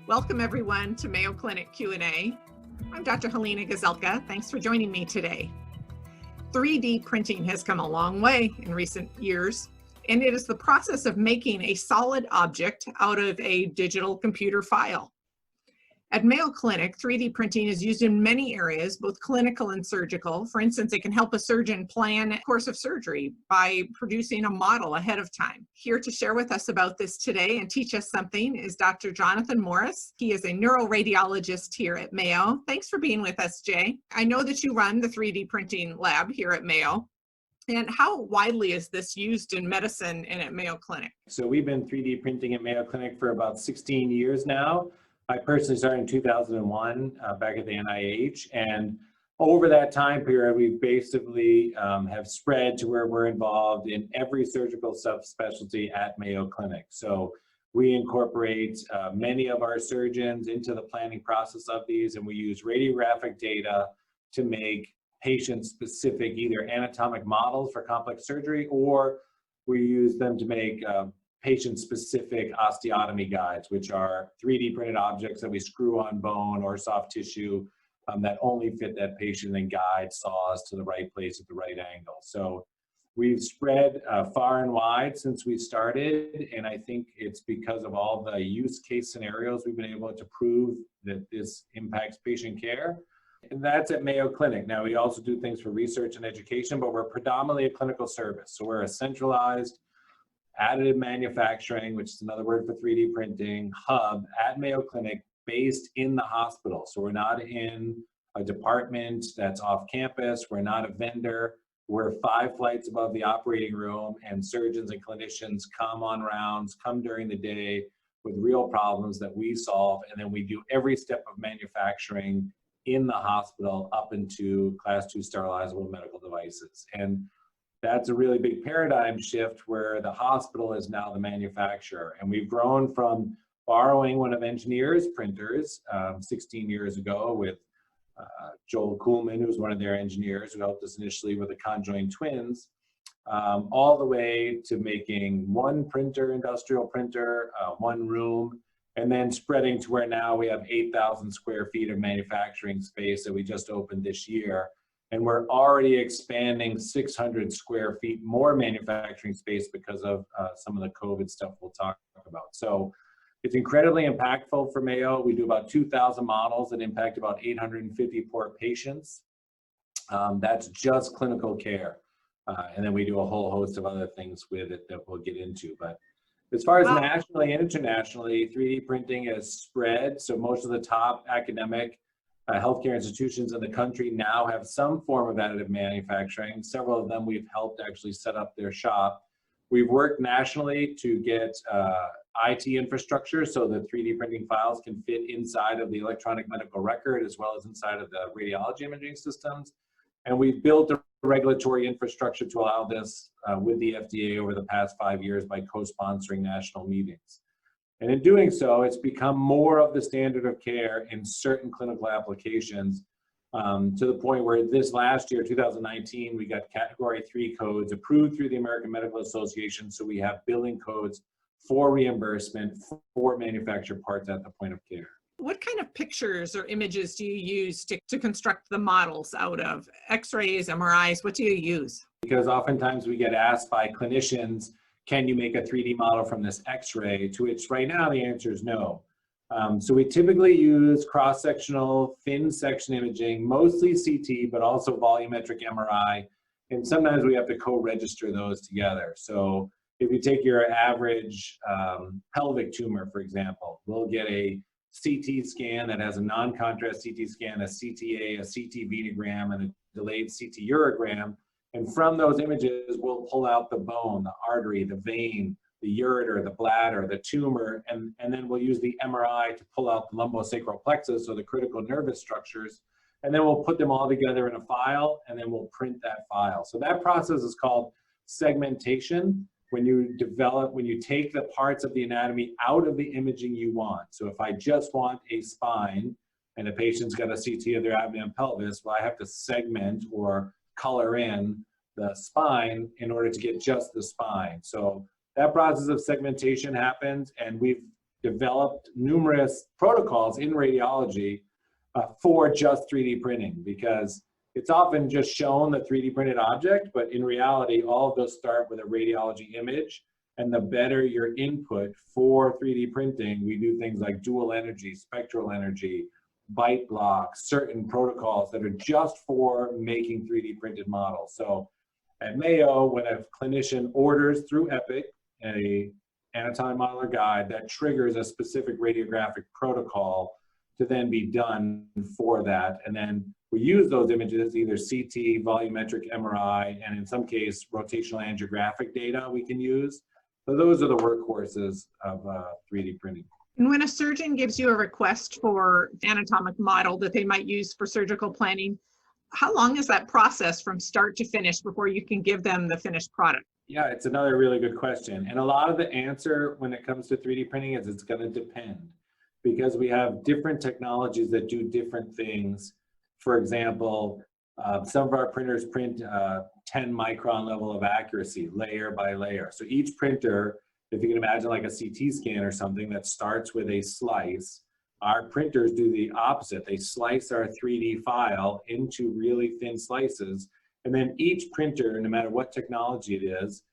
Welcome everyone to Mayo Clinic Q&A. I'm Dr. Helena Gazelka. Thanks for joining me today. 3D printing has come a long way in recent years, and it is the process of making a solid object out of a digital computer file. At Mayo Clinic, 3D printing is used in many areas, both clinical and surgical. For instance, it can help a surgeon plan a course of surgery by producing a model ahead of time. Here to share with us about this today and teach us something is Dr. Jonathan Morris. He is a neuroradiologist here at Mayo. Thanks for being with us, Jay. I know that you run the 3D printing lab here at Mayo. And how widely is this used in medicine and at Mayo Clinic? So we've been 3D printing at Mayo Clinic for about 16 years now. I personally started in 2001 back at the NIH, and over that time period, we basically have spread to where we're involved in every surgical subspecialty at Mayo Clinic. So we incorporate many of our surgeons into the planning process of these, and we use radiographic data to make patient-specific either anatomic models for complex surgery, or we use them to make patient-specific osteotomy guides, which are 3D printed objects that we screw on bone or soft tissue that only fit that patient, and guide saws to the right place at the right angle. So we've spread far and wide since we started, and I think it's because of all the use case scenarios we've been able to prove that this impacts patient care. And that's at Mayo Clinic. Now, we also do things for research and education, but we're predominantly a clinical service. So we're a centralized additive manufacturing, which is another word for 3D printing, hub at Mayo Clinic based in the hospital. So we're not in a department that's off campus. We're not a vendor. We're 5 flights above the operating room, and surgeons and clinicians come on rounds, come during the day with real problems that we solve. And then we do every step of manufacturing in the hospital up into Class 2 sterilizable medical devices. And that's a really big paradigm shift where the hospital is now the manufacturer. And we've grown from borrowing one of engineers' printers 16 years ago with Joel Kuhlman, who was one of their engineers who helped us initially with the conjoined twins, all the way to making one printer, industrial printer, one room, and then spreading to where now we have 8,000 square feet of manufacturing space that we just opened this year. And we're already expanding 600 square feet more manufacturing space because of some of the COVID stuff we'll talk about. So it's incredibly impactful for Mayo. We do about 2,000 models that impact about 850 poor patients. That's just clinical care. And then we do a whole host of other things with it that we'll get into. But as far as nationally and internationally, 3D printing has spread. So most of the top academic healthcare institutions in the country now have some form of additive manufacturing. Several of them we've helped actually set up their shop. We've worked nationally to get IT infrastructure so that 3D printing files can fit inside of the electronic medical record as well as inside of the radiology imaging systems. And we've built a regulatory infrastructure to allow this with the FDA over the past 5 years by co-sponsoring national meetings. And in doing so, it's become more of the standard of care in certain clinical applications to the point where this last year, 2019, we got Category 3 codes approved through the American Medical Association. So we have billing codes for reimbursement for manufactured parts at the point of care. What kind of pictures or images do you use to construct the models out of? X-rays, MRIs, what do you use? Because oftentimes we get asked by clinicians, can you make a 3D model from this X-ray? To which right now the answer is no. So we typically use cross-sectional, thin section imaging, mostly CT, but also volumetric MRI. And sometimes we have to co-register those together. So if you take your average pelvic tumor, for example, we'll get a CT scan that has a non-contrast CT scan, a CTA, a CT venogram, and a delayed CT urogram. And from those images, we'll pull out the bone, the artery, the vein, the ureter, the bladder, the tumor, and then we'll use the MRI to pull out the lumbosacral plexus, so the critical nervous structures, and then we'll put them all together in a file, and then we'll print that file. So that process is called segmentation. When you take the parts of the anatomy out of the imaging you want. So if I just want a spine and a patient's got a CT of their abdomen and pelvis, well, I have to segment or color in the spine in order to get just the spine. So that process of segmentation happens, and we've developed numerous protocols in radiology for just 3D printing, because it's often just shown the 3D printed object, but in reality, all of those start with a radiology image. And the better your input for 3D printing, we do things like dual energy, spectral energy, bite blocks, certain protocols that are just for making 3D printed models. So at Mayo, when a clinician orders through Epic a anatomic modeler guide, that triggers a specific radiographic protocol to then be done for that. And then we use those images, either CT, volumetric MRI, and in some case, rotational angiographic data we can use. So those are the workhorses of 3D printing. And when a surgeon gives you a request for anatomic model that they might use for surgical planning, how long is that process from start to finish before you can give them the finished product? Yeah, it's another really good question. And a lot of the answer when it comes to 3D printing is it's going to depend, because we have different technologies that do different things. For example, some of our printers print 10 micron level of accuracy, layer by layer. So each printer, if you can imagine like a CT scan or something that starts with a slice, our printers do the opposite. They slice our 3D file into really thin slices. And then each printer, no matter what technology it is,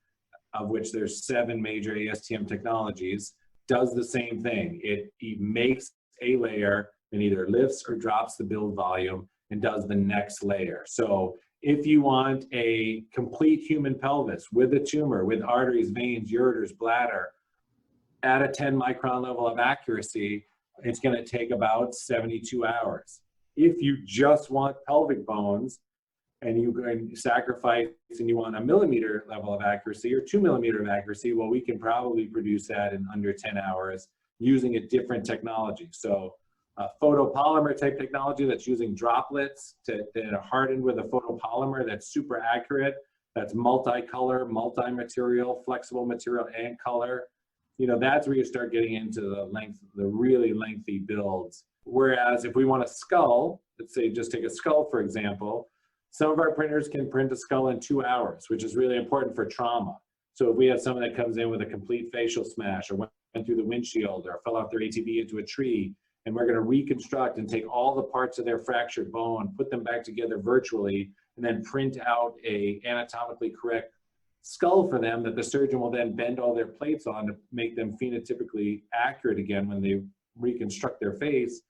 of which there's 7 major ASTM technologies, does the same thing. It makes a layer and either lifts or drops the build volume and does the next layer. So if you want a complete human pelvis with a tumor, with arteries, veins, ureters, bladder, at a 10 micron level of accuracy, it's going to take about 72 hours. If you just want pelvic bones and you're going to sacrifice and you want a millimeter level of accuracy or 2 millimeter of accuracy, well, we can probably produce that in under 10 hours using a different technology. So photopolymer type technology that's using droplets that are hardened with a photopolymer that's super accurate, that's multicolor, multi-material, flexible material, and color. You know, that's where you start getting into the really lengthy builds. Whereas if we want a skull, let's say just take a skull for example, some of our printers can print a skull in 2 hours, which is really important for trauma. So if we have someone that comes in with a complete facial smash or went through the windshield or fell off their ATV into a tree, and we're going to reconstruct and take all the parts of their fractured bone, put them back together virtually, and then print out a anatomically correct skull for them that the surgeon will then bend all their plates on to make them phenotypically accurate again when they reconstruct their face.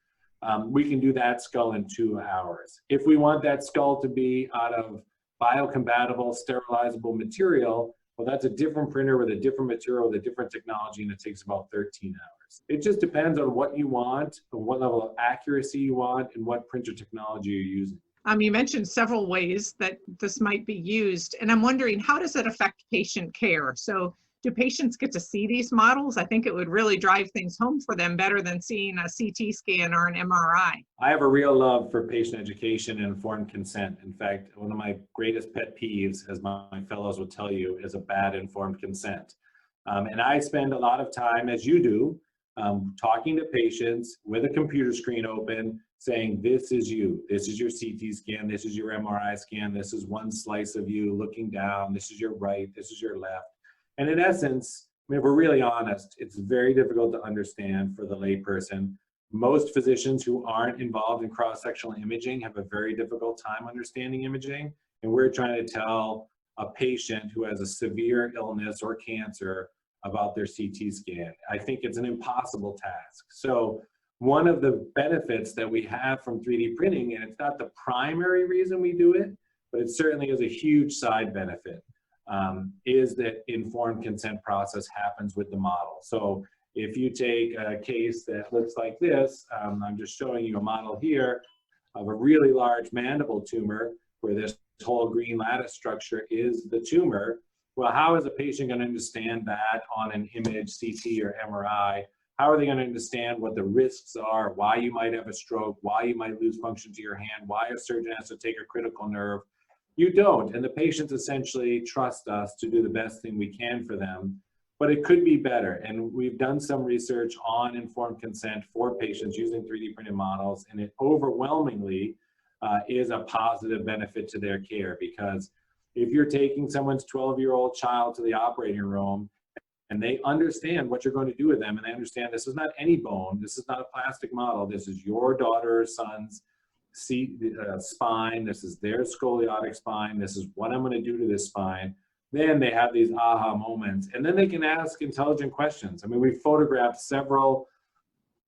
We can do that skull in 2 hours. If we want that skull to be out of biocompatible, sterilizable material, well, that's a different printer with a different material, with a different technology, and it takes about 13 hours. It just depends on what you want, and what level of accuracy you want, and what printer technology you're using. You mentioned several ways that this might be used, and I'm wondering, how does it affect patient care? So do patients get to see these models? I think it would really drive things home for them better than seeing a CT scan or an MRI. I have a real love for patient education and informed consent. In fact, one of my greatest pet peeves, as my fellows will tell you, is a bad informed consent. And I spend a lot of time, as you do, talking to patients with a computer screen open, saying, this is you, this is your CT scan, this is your MRI scan, this is one slice of you looking down, this is your right, this is your left. And in essence, I mean, if we're really honest, it's very difficult to understand for the layperson. Most physicians who aren't involved in cross-sectional imaging have a very difficult time understanding imaging. And we're trying to tell a patient who has a severe illness or cancer about their CT scan. I think it's an impossible task. So one of the benefits that we have from 3D printing, and it's not the primary reason we do it, but it certainly is a huge side benefit, is that informed consent process happens with the model. So if you take a case that looks like this, I'm just showing you a model here of a really large mandible tumor where this whole green lattice structure is the tumor. Well, how is a patient going to understand that on an image, CT or MRI? How are they going to understand what the risks are, why you might have a stroke, why you might lose function to your hand, why a surgeon has to take a critical nerve? You don't, and the patients essentially trust us to do the best thing we can for them, but it could be better. And we've done some research on informed consent for patients using 3D printed models, and it overwhelmingly is a positive benefit to their care, because if you're taking someone's 12-year-old child to the operating room and they understand what you're going to do with them, and they understand this is not any bone, this is not a plastic model, this is your daughter or son's spine, this is their scoliotic spine, this is what I'm going to do to this spine. Then they have these aha moments, and then they can ask intelligent questions. I mean, we photographed several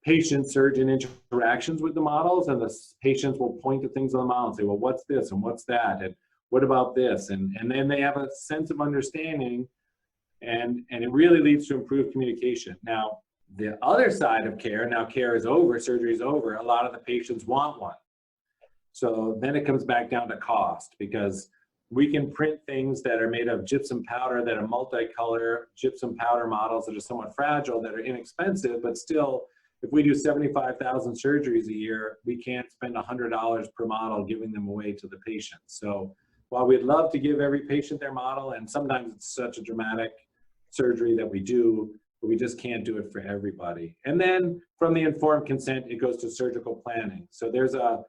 patient-surgeon interactions with the models, and the patients will point to things on the model and say, well, what's this and what's that, and what about this? And then they have a sense of understanding, and it really leads to improved communication. Now, the other side of care, now care is over, surgery is over, a lot of the patients want one. So then it comes back down to cost, because we can print things that are made of gypsum powder, that are multicolor gypsum powder models that are somewhat fragile, that are inexpensive, but still, if we do 75,000 surgeries a year, we can't spend $100 per model giving them away to the patient. So while we'd love to give every patient their model, and sometimes it's such a dramatic surgery that we do, but we just can't do it for everybody. And then from the informed consent, it goes to surgical planning. So there's a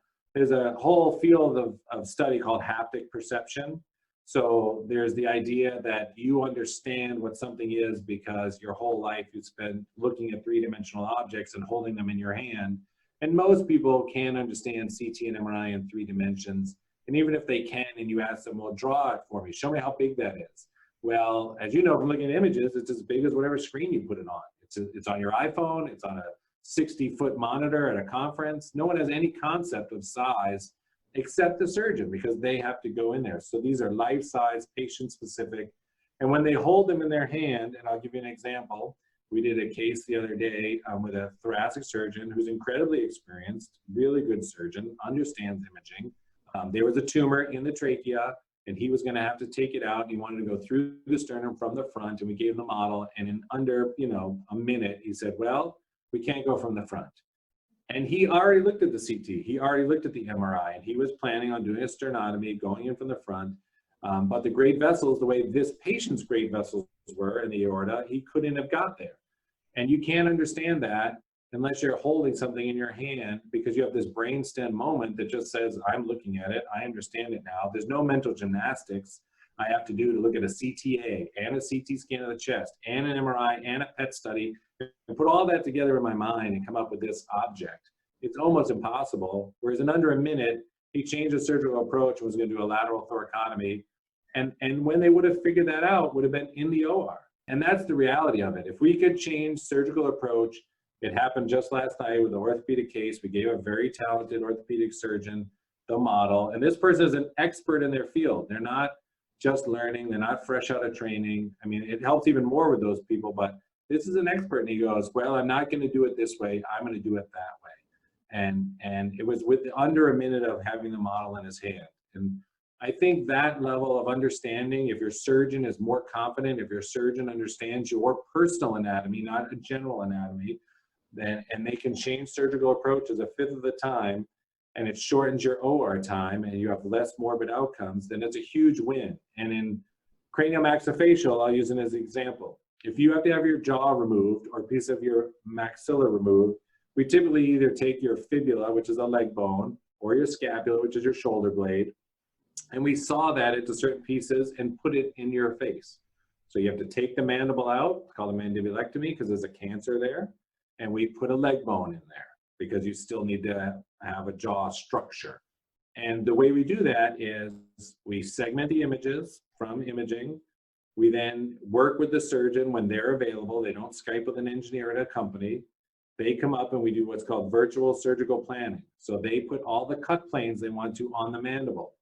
whole field of study called haptic perception. So there's the idea that you understand what something is because your whole life you spent looking at three-dimensional objects and holding them in your hand. And most people can understand CT and MRI in 3 dimensions. And even if they can, and you ask them, well, draw it for me, show me how big that is. Well, as you know from looking at images, it's as big as whatever screen you put it on. It's on your iPhone, it's on a 60-foot monitor at a conference. No one has any concept of size except the surgeon, because they have to go in there. So these are life-size, patient-specific. And when they hold them in their hand, and I'll give you an example, we did a case the other day with a thoracic surgeon who's incredibly experienced, really good surgeon, understands imaging. There was a tumor in the trachea, and he was going to have to take it out. He wanted to go through the sternum from the front, and we gave him the model. And in under, a minute, he said, well, we can't go from the front. And he already looked at the CT. He already looked at the MRI, and he was planning on doing a sternotomy, going in from the front. But the great vessels, the way this patient's great vessels were in the aorta, he couldn't have got there. And you can't understand that unless you're holding something in your hand, because you have this brainstem moment that just says, I'm looking at it, I understand it now. There's no mental gymnastics I have to do to look at a CTA and a CT scan of the chest and an MRI and a PET study and put all that together in my mind and come up with this object. It's almost impossible. Whereas in under a minute, he changed the surgical approach and was going to do a lateral thoracotomy. And when they would have figured that out, would have been in the OR. And that's the reality of it. If we could change surgical approach, it happened just last night with the orthopedic case. We gave a very talented orthopedic surgeon the model. And this person is an expert in their field. They're not just learning. They're not fresh out of training. I mean, it helps even more with those people, but this is an expert. And he goes, well, I'm not going to do it this way. I'm going to do it that way. And it was with under a minute of having the model in his hand. And I think that level of understanding, if your surgeon is more confident, if your surgeon understands your personal anatomy, not a general anatomy, then, and they can change surgical approaches a fifth of the time, and it shortens your OR time and you have less morbid outcomes, then it's a huge win. And in craniomaxillofacial, I'll use it as an example. If you have to have your jaw removed or a piece of your maxilla removed, we typically either take your fibula, which is a leg bone, or your scapula, which is your shoulder blade, and we saw that into certain pieces and put it in your face. So you have to take the mandible out, it's called a mandibulectomy because there's a cancer there, and we put a leg bone in there because you still need to have a jaw structure. And the way we do that is we segment the images from imaging. We then work with the surgeon when they're available. They don't Skype with an engineer at a company. They come up and we do what's called virtual surgical planning. So they put all the cut planes they want to on the mandible.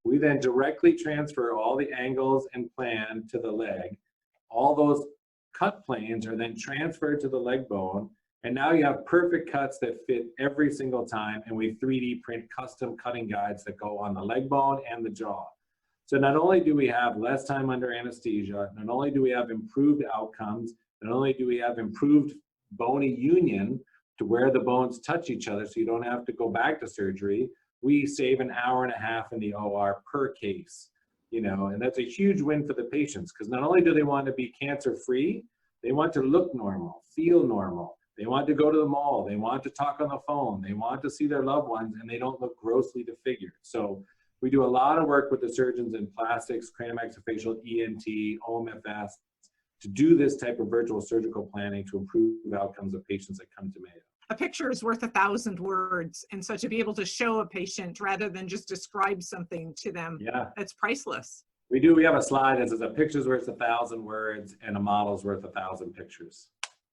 We then directly transfer all the angles and plan to the leg. All those cut planes are then transferred to the leg bone. And now you have perfect cuts that fit every single time. And we 3D print custom cutting guides that go on the leg bone and the jaw. So not only do we have less time under anesthesia, not only do we have improved outcomes, not only do we have improved bony union to where the bones touch each other so you don't have to go back to surgery, we save an hour and a half in the OR per case, and that's a huge win for the patients because not only do they want to be cancer-free, they want to look normal, feel normal. They want to go to the mall. They want to talk on the phone. They want to see their loved ones and they don't look grossly disfigured. So we do a lot of work with the surgeons in plastics, craniomaxillofacial, ENT, OMFS to do this type of virtual surgical planning to improve outcomes of patients that come to Mayo. A picture is worth 1,000 words. And so to be able to show a patient rather than just describe something to them, that's priceless. We have a slide that says a picture's worth 1,000 words and a model's worth 1,000 pictures.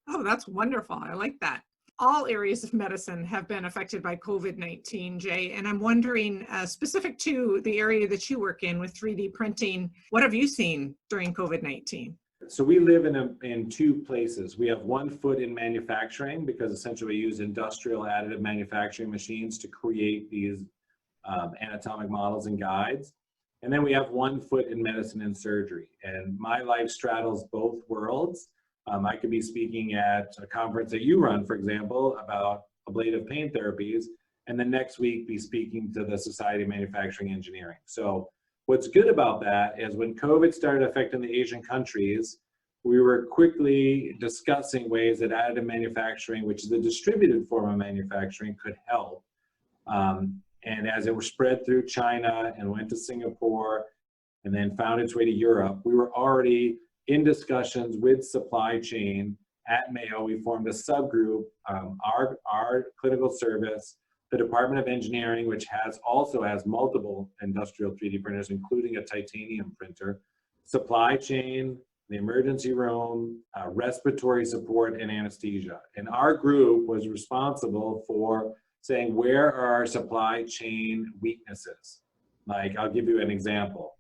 Oh, that's wonderful. I like that. All areas of medicine have been affected by COVID-19, Jay, and I'm wondering, specific to the area that you work in with 3D printing, what have you seen during COVID-19? So we live in two places. We have one foot in manufacturing because essentially we use industrial additive manufacturing machines to create these anatomic models and guides. And then we have one foot in medicine and surgery. And my life straddles both worlds. I could be speaking at a conference that you run, for example, about ablative pain therapies, and the next week be speaking to the Society of Manufacturing Engineering. So what's good about that is when COVID started affecting the Asian countries, we were quickly discussing ways that additive manufacturing, which is a distributed form of manufacturing, could help. And as it was spread through China and went to Singapore and then found its way to Europe, we were already in discussions with supply chain at Mayo. We formed a subgroup, our clinical service, the Department of Engineering, which also has multiple industrial 3D printers, including a titanium printer, supply chain, the emergency room, respiratory support, and anesthesia. And our group was responsible for saying, where are our supply chain weaknesses? Like, I'll give you an example.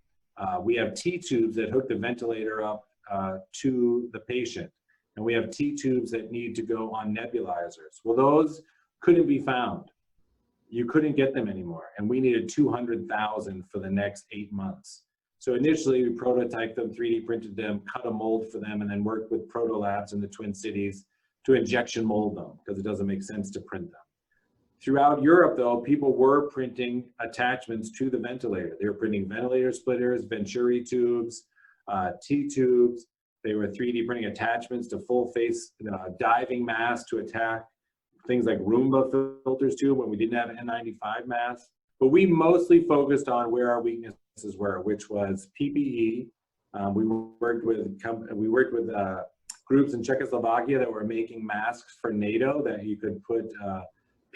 We have T-tubes that hook the ventilator up to the patient, and we have T-tubes that need to go on nebulizers. Well, those couldn't be found. You couldn't get them anymore, and we needed 200,000 for the next 8 months. So initially we prototyped them, 3D printed them, cut a mold for them, and then worked with Proto Labs in the Twin Cities to injection mold them because it doesn't make sense to print them. Throughout Europe, though, people were printing attachments to the ventilator. They were printing ventilator splitters, Venturi tubes, T-tubes. They were 3D printing attachments to full face diving masks to attack things like Roomba filters too, when we didn't have N95 masks. But we mostly focused on where our weaknesses were, which was PPE. We worked with groups in Czechoslovakia that were making masks for NATO that you could put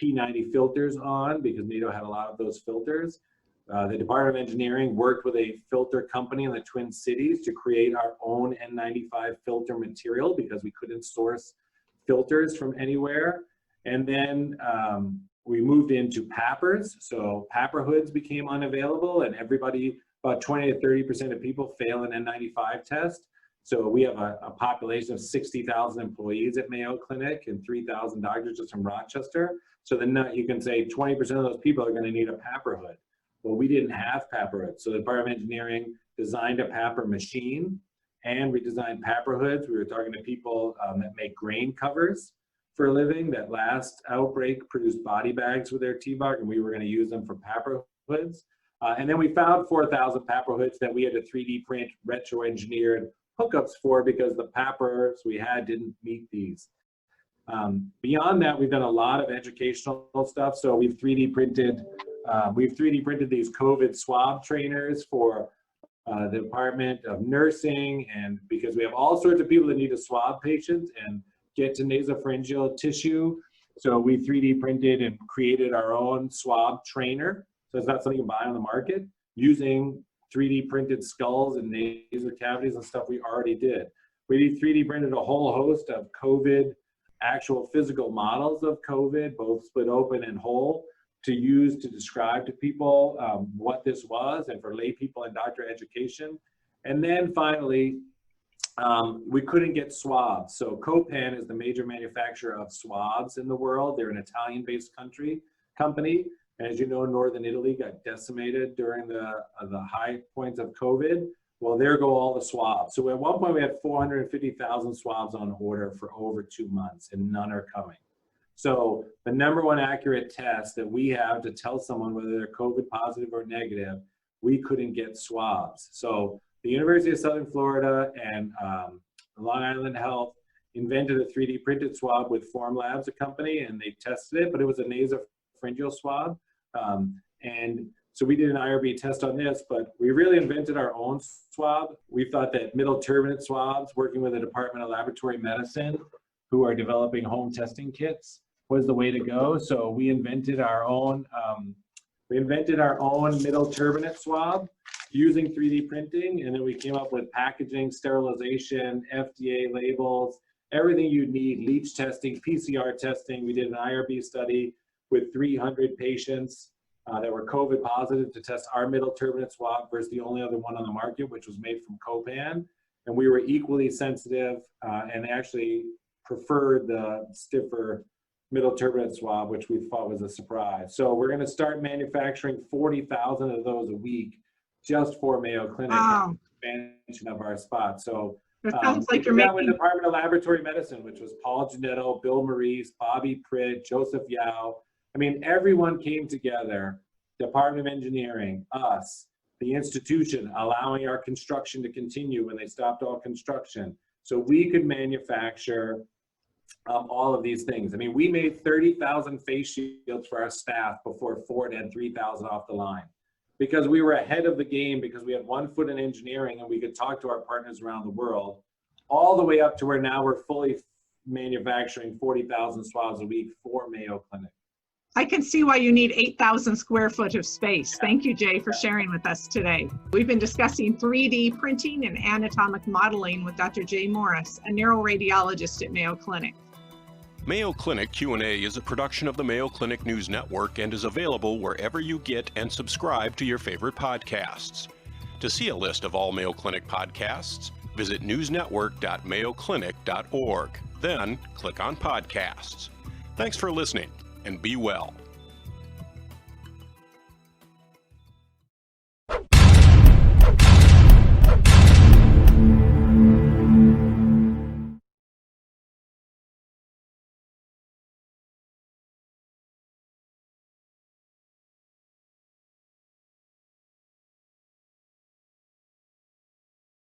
P90 filters on because NATO had a lot of those filters. The Department of Engineering worked with a filter company in the Twin Cities to create our own N95 filter material because we couldn't source filters from anywhere. And then we moved into PAPRs. So PAPR hoods became unavailable, and everybody, about 20 to 30% of people fail an N95 test. So we have a population of 60,000 employees at Mayo Clinic and 3,000 doctors just from Rochester. So then you can say 20% of those people are going to need a PAPR hood. Well, we didn't have PAPR hoods. So the Department of Engineering designed a PAPR machine, and we designed PAPR hoods. We were talking to people that make grain covers for a living. That last outbreak produced body bags for their T-Bug, and we were going to use them for PAPR hoods. And then we found 4,000 PAPR hoods that we had to 3D print retro-engineered hookups for because the PAPRs we had didn't meet these. Beyond that, we've done a lot of educational stuff. So we've 3D printed these COVID swab trainers for the Department of Nursing, and because we have all sorts of people that need to swab patients and get to nasopharyngeal tissue. So we 3D printed and created our own swab trainer. So it's not something you buy on the market, using 3D printed skulls and nasal cavities and stuff we already did. We 3D printed a whole host of COVID, actual physical models of COVID, both split open and whole, to use to describe to people what this was, and for lay people in doctor education. And then finally, we couldn't get swabs. So Copan is the major manufacturer of swabs in the world. They're an Italian-based company. And as you know, Northern Italy got decimated during the high points of COVID. Well, there go all the swabs. So at one point we had 450,000 swabs on order for over 2 months, and none are coming. So the #1 accurate test that we have to tell someone whether they're COVID positive or negative, we couldn't get swabs. So the University of Southern Florida and Long Island Health invented a 3D printed swab with Formlabs, a company, and they tested it, but it was a nasopharyngeal swab. And So we did an IRB test on this, but we really invented our own swab. We thought that middle turbinate swabs, working with the Department of Laboratory Medicine, who are developing home testing kits, was the way to go. So we invented our own middle turbinate swab using 3D printing, and then we came up with packaging, sterilization, FDA labels, everything you'd need, leach testing, PCR testing. We did an IRB study with 300 patients that were COVID positive to test our middle turbinate swab versus the only other one on the market, which was made from Copan. And we were equally sensitive and actually preferred the stiffer middle turbinate swab, which we thought was a surprise. So we're going to start manufacturing 40,000 of those a week just for Mayo Clinic. Wow. Expansion of our spot. So it sounds like you're with making the Department of Laboratory Medicine, which was Paul Giannetto, Bill Maurice, Bobby Pritt, Joseph Yao. I mean, everyone came together, Department of Engineering, us, the institution, allowing our construction to continue when they stopped all construction. So we could manufacture all of these things. I mean, we made 30,000 face shields for our staff before Ford had 3,000 off the line, because we were ahead of the game, because we had one foot in engineering and we could talk to our partners around the world, all the way up to where now we're fully manufacturing 40,000 swabs a week for Mayo Clinic. I can see why you need 8,000 square foot of space. Thank you, Jay, for sharing with us today. We've been discussing 3D printing and anatomic modeling with Dr. Jay Morris, a neuroradiologist at Mayo Clinic. Mayo Clinic Q&A is a production of the Mayo Clinic News Network and is available wherever you get and subscribe to your favorite podcasts. To see a list of all Mayo Clinic podcasts, visit newsnetwork.mayoclinic.org. Then click on podcasts. Thanks for listening, and be well.